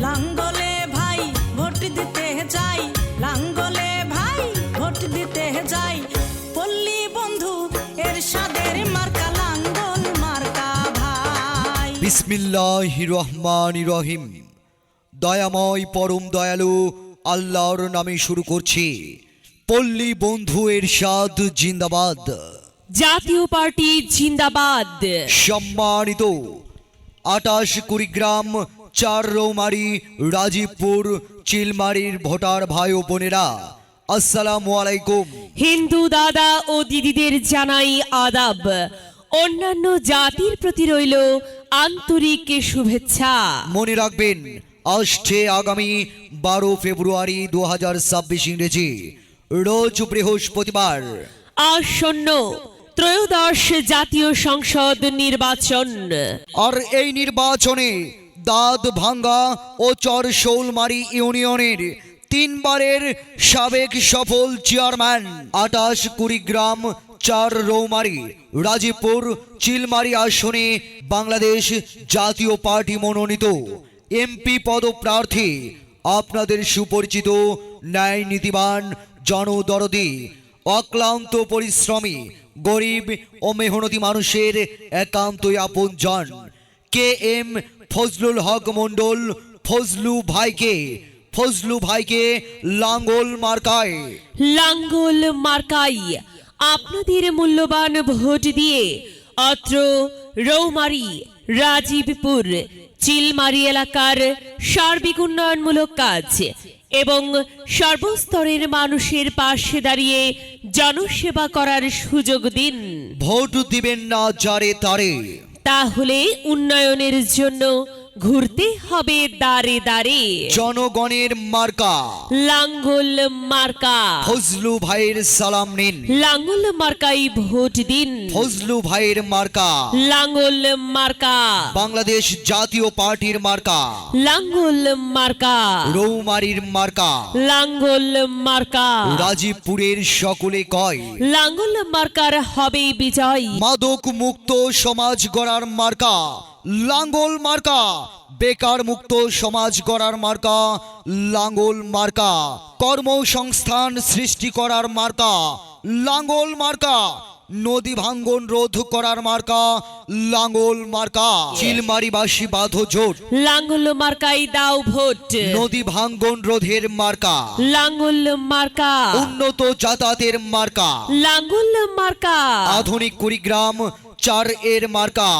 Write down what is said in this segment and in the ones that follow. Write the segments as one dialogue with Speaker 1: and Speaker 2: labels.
Speaker 1: লাঙ্গলে ভাই ভোট দিতে যাই, লাঙ্গলে ভাই ভোট দিতে যাই, পল্লী বন্ধু এরশাদের মার্কা লাঙ্গল মার্কা ভাই।
Speaker 2: বিসমিল্লাহির রহমানির রহিম। দয়াময় পরম দয়ালু আল্লাহর নামে শুরু করছি। পল্লী বন্ধু এরশাদ জিন্দাবাদ,
Speaker 3: জাতীয় পার্টি জিন্দাবাদ।
Speaker 2: সম্মানিত 28 কুড়িগ্রাম 4 রৌমারী রাজীবপুর চিলমারির ভোটার ভাই ও বোনেরা, আসসালামু আলাইকুম।
Speaker 3: হিন্দু দাদা ও দিদিদের জানাই আদাব। অন্যান্য জাতির প্রতি রইল আন্তরিক শুভেচ্ছা।
Speaker 2: মনে রাখবেন, আসছে আগামী 12 ফেব্রুয়ারি 2026 ইংরেজি রোজ বৃহস্পতিবার
Speaker 3: আসন্ন ত্রয়োদশ জাতীয় সংসদ নির্বাচন।
Speaker 2: আর এই নির্বাচনে দাঁত ভাঙ্গা ও চর শৌলমারি ইউনিয়নের 3 বারের সাবেক সফল চেয়ারম্যান 28 কুড়িগ্রাম 4 রৌমারী রাজীবপুর চিলমারি আসনে বাংলাদেশ জাতীয় পার্টি মনোনীত এমপি পদপ্রার্থী আপনাদের সুপরিচিত ন্যায় নীতিবান জনদরদি অক্লান্ত পরিশ্রমী গরিব ও মেহনতি মানুষের একান্তই আপনজন কে এম ফজলুল হক মণ্ডল ফজলু ভাইকে লাঙ্গল মার্কায়
Speaker 3: আপনাদের মূল্যবান ভোট দিয়ে অত্র রৌমারী রাজীবপুর চিলমারি এলাকার সার্বিক উন্নয়নমূলক কাজ এবং সর্বস্তরের মানুষের পাশে দাঁড়িয়ে জনসেবা করার সুযোগ দিন।
Speaker 2: ভোট দিবেন না যারে তারে,
Speaker 3: তাহলে উন্নয়নের জন্য ঘুরতে হবে দাঁড়ে দাঁড়ে।
Speaker 2: জনগণের মার্কা
Speaker 3: লাঙ্গল মার্কা,
Speaker 2: ফজলু ভাইয়ের সালাম নিন।
Speaker 3: লাঙ্গল মার্কাই ভোট দিন।
Speaker 2: ফজলু ভাইয়ের মার্কা
Speaker 3: লাঙ্গল মার্কা,
Speaker 2: বাংলাদেশ জাতীয় পার্টির মার্কা
Speaker 3: লাঙ্গল মার্কা,
Speaker 2: রৌমারীর মার্কা
Speaker 3: লাঙ্গল মার্কা,
Speaker 2: রাজীবপুরের সকলে কয়
Speaker 3: লাঙ্গল মার্কার হবে বিজয়।
Speaker 2: মাদক মুক্ত সমাজ গড়ার মার্কা লাঙ্গল মার্কা, বেকার মুক্ত সমাজ গড়ার মার্কা লাঙ্গল মার্কা, কর্মসংস্থান সৃষ্টি করার মার্কা লাঙ্গল মার্কা, নদী ভাঙ্গন রোধ করার মার্কা লাঙ্গল মার্কা, চিলমারিবাসী বাঁধো জোট
Speaker 3: লাঙ্গল মার্কাই দাও ভোট।
Speaker 2: নদী ভাঙ্গন রোধের মার্কা
Speaker 3: লাঙ্গল মার্কা,
Speaker 2: উন্নত যাতায়াতের মার্কা
Speaker 3: লাঙ্গল মার্কা,
Speaker 2: আধুনিক কুড়িগ্রাম 4 এর মার্কা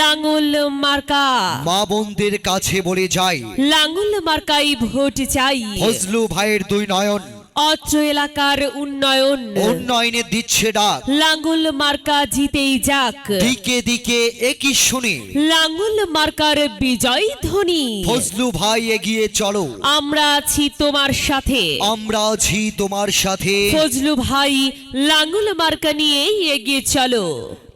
Speaker 3: লাঙ্গল মার্কা,
Speaker 2: মা বোনদের কাছে বলে যাই
Speaker 3: লাঙ্গল মার্কাই ভোট চাই।
Speaker 2: ফজলু ভাইয়ের 2 নয়ন
Speaker 3: অত্র এলাকার
Speaker 2: উন্নয়নে দিচ্ছে ডাক,
Speaker 3: লাঙ্গল মার্কা জিতেই যাক।
Speaker 2: দিকে দিকে একই শুনে
Speaker 3: লাঙ্গল মার্কার বিজয় ধ্বনি।
Speaker 2: ফজলু ভাই এগিয়ে চলো,
Speaker 3: আমরা আছি তোমার সাথে।
Speaker 2: আমরা আছি তোমার সাথে।
Speaker 3: ফজলু ভাই লাঙ্গল মার্কা নিয়ে এগিয়ে চলো।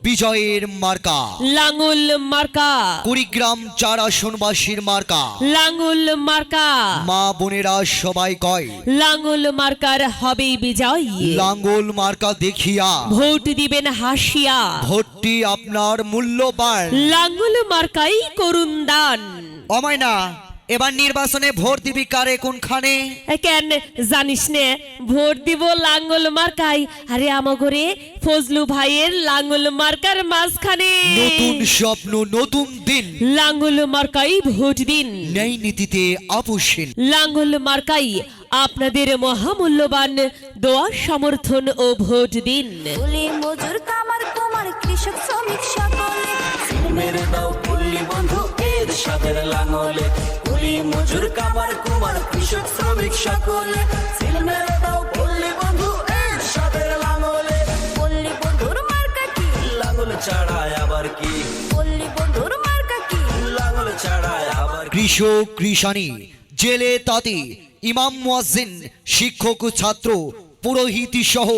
Speaker 2: বিজয়ের মার্কা
Speaker 3: লাঙ্গল মার্কা,
Speaker 2: কুড়িগ্রাম 4 আসনবাসীর মার্কা,
Speaker 3: লাঙ্গল মার্কা,
Speaker 2: মা বোনেরা সবাই কয়
Speaker 3: লাঙ্গল মার্কার হবে বিজয়।
Speaker 2: লাঙ্গল মার্কা দেখিয়া
Speaker 3: ভোট দিবেন হাসিয়া,
Speaker 2: ভোটটি আপনার মূল্যবান।
Speaker 3: লাঙ্গল মার্কাই করুন দান।
Speaker 2: অমায়না, এবার নির্বাচনে ভোট দিবি কারে কোনখানে?
Speaker 3: কেন জানিস নে? ভোট দিব লাঙ্গল মার্কাই। আরে আমাগরে ফজলু ভাইয়ের লাঙ্গল মার্কার মাঝখানে।
Speaker 2: নতুন স্বপ্ন নতুন দিন,
Speaker 3: লাঙ্গল মার্কাই ভোট দিন।
Speaker 2: ন্যায় নীতিতে আপোষহীন।
Speaker 3: লাঙ্গল মার্কাই আপনাদের মহামূল্যবান দোয়া সমর্থন ও ভোট দিন।
Speaker 4: কুলি মজুর কামার কুমার কৃষক শ্রমিক সকলে
Speaker 5: মেরে দাও পল্লী বন্ধু এরশাদের লাঙ্গলে, কুলি মজুর কামার কুমার কৃষক শ্রমিক সকলে সিল মেরে দাও পল্লী বন্ধু এরশাদের লাঙ্গলে।
Speaker 4: পল্লী বন্ধুর মার্কা কি?
Speaker 5: লাঙ্গল ছাড়ায় আবার কি?
Speaker 4: পল্লী বন্ধুর মার্কা কি?
Speaker 5: লাঙ্গল ছাড়ায় আবার কি?
Speaker 2: কৃষক কৃষানি জেলে তাঁতি ইমাম মুয়াজ্জিন শিক্ষক ছাত্র পুরোহিত সহ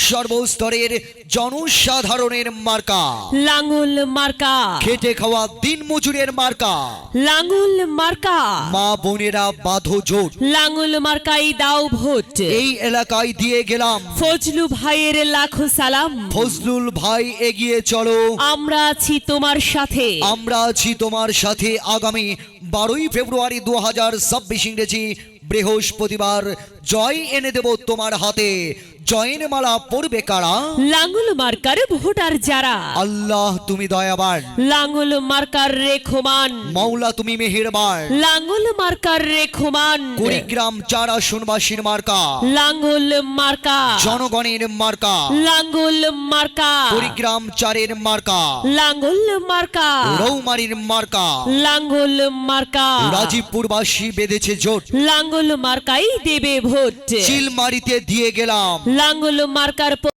Speaker 2: সর্বস্তরের জনসাধারণের মার্কা
Speaker 3: লাঙ্গল মার্কা,
Speaker 2: খেটে খাওয়া দিন মজুরের মার্কা
Speaker 3: লাঙ্গল মার্কা,
Speaker 2: মা বোনেরা বাঁধো জোট,
Speaker 3: লাঙ্গল মার্কাই দাও ভোট।
Speaker 2: এই এলাকায় দিয়ে গেলাম
Speaker 3: ফজলু ভাইয়ের লাখো সালাম।
Speaker 2: ফজলুল ভাই এগিয়ে চলো,
Speaker 3: আমরা আছি তোমার সাথে।
Speaker 2: আমরা আছি তোমার সাথে। আগামী 12ই ফেব্রুয়ারি 2026 ইংরেজি বৃহস্পতিবার। জয় এনে দেব তোমার হাতে, জয়ের মালা পড়বে কারা?
Speaker 3: লাঙ্গল মার্কার ভোটার যারা।
Speaker 2: আল্লাহ তুমি দয়াবান,
Speaker 3: লাঙ্গল মার্কার রেখমান।
Speaker 2: মৌলা তুমি মেহেরবান।
Speaker 3: লাঙ্গল মার্কার রেখমান।
Speaker 2: কুড়িগ্রাম 4 আসনবাসীর মার্কা,
Speaker 3: লাঙ্গল মার্কা।
Speaker 2: জনগণের মার্কা,
Speaker 3: লাঙ্গল মার্কা।
Speaker 2: কুড়িগ্রাম 4-এর মার্কা,
Speaker 3: লাঙ্গল মার্কা।
Speaker 2: রৌমারীর মার্কা।
Speaker 3: লাঙ্গল মার্কা।
Speaker 2: রাজীবপুরবাসী বেঁধেছে জোট,
Speaker 3: লাঙ্গল মার্কাই দেবে ভোট।
Speaker 2: চিলমারিতে দিয়ে গেলাম।
Speaker 3: লাঙ্গল মার্কার